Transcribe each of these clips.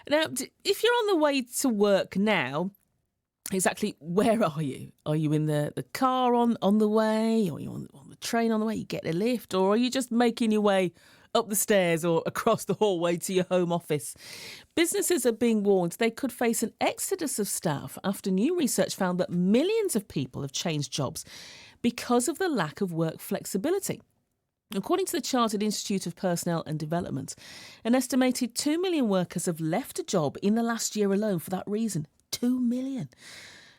Now, if you're on the way to work now, exactly where are you? Are you in the car on the way? Or are you on the train on the way? You get a lift? Or are you just making your way up the stairs or across the hallway to your home office? Businesses are being warned they could face an exodus of staff after new research found that millions of people have changed jobs because of the lack of work flexibility. According to the Chartered Institute of Personnel and Development, an estimated 2 million workers have left a job in the last year alone for that reason. 2 million.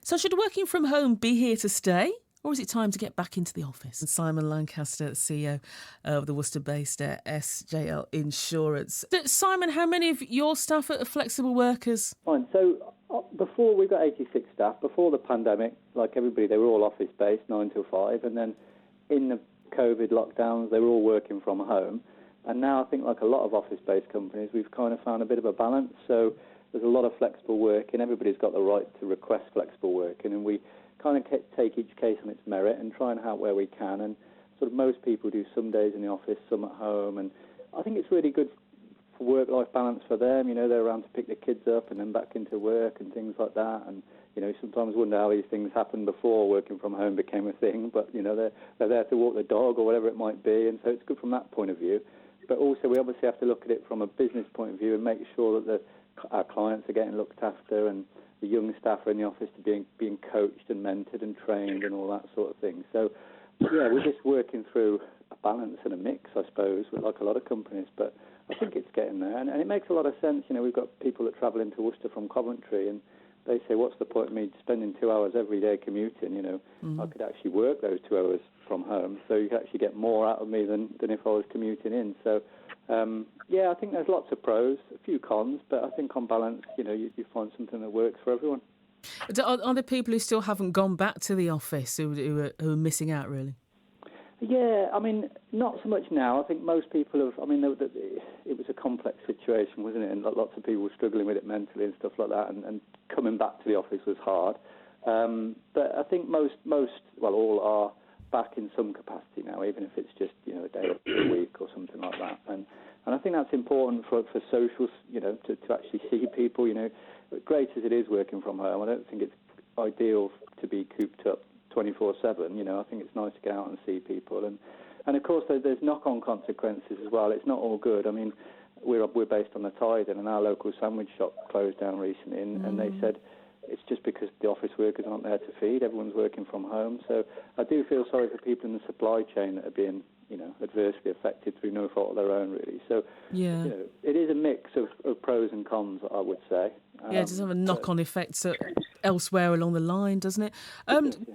So should working from home be here to stay? Or is it time to get back into the office? And Simon Lancaster, CEO of the Worcester-based SJL Insurance. Simon, how many of your staff are flexible workers? Fine. So before we got 86 staff, before the pandemic, like everybody, they were all office-based, 9 till 5. And then in the COVID lockdowns, they were all working from home. And now I think like a lot of office-based companies, we've kind of found a bit of a balance. So there's a lot of flexible working. Everybody's got the right to request flexible working, and we kind of take each case on its merit and try and help where we can. And sort of most people do some days in the office, some at home. And I think it's really good for work-life balance for them. You know, they're around to pick the kids up and then back into work and things like that. And you know, sometimes wonder how these things happened before working from home became a thing, but, you know, they're there to walk the dog or whatever it might be, and so it's good from that point of view. But also we obviously have to look at it from a business point of view and make sure that our clients are getting looked after and the young staff are in the office to being coached and mentored and trained and all that sort of thing. So, yeah, we're just working through a balance and a mix, I suppose, like a lot of companies, but I think it's getting there, and it makes a lot of sense. You know, we've got people that travel into Worcester from Coventry, and they say, what's the point of me spending 2 hours every day commuting? You know, I could actually work those 2 hours from home, so you can actually get more out of me than if I was commuting in. So, yeah, I think there's lots of pros, a few cons, but I think on balance, you know, you find something that works for everyone. Are there people who still haven't gone back to the office who are missing out, really? Yeah, I mean, not so much now. I think most people have, I mean, it was a complex situation, wasn't it? And lots of people were struggling with it mentally and stuff like that, and coming back to the office was hard. But I think most, well, all are back in some capacity now, even if it's just, you know, a day or a week or something like that. And I think that's important for socials, you know, to actually see people, you know. Great as it is working from home, I don't think it's ideal to be cooped up 24/7. You know, I think it's nice to get out and see people, and of course there's knock-on consequences as well. It's not all good. I mean, we're based on the Tide, and our local sandwich shop closed down recently, and they said it's just because the office workers aren't there to feed. Everyone's working from home, so I do feel sorry for people in the supply chain that are being, you know, adversely affected through no fault of their own, really. So, yeah, you know, it is a mix of pros and cons, I would say. Yeah, it does have a knock-on effect elsewhere along the line, doesn't it? It does, yeah.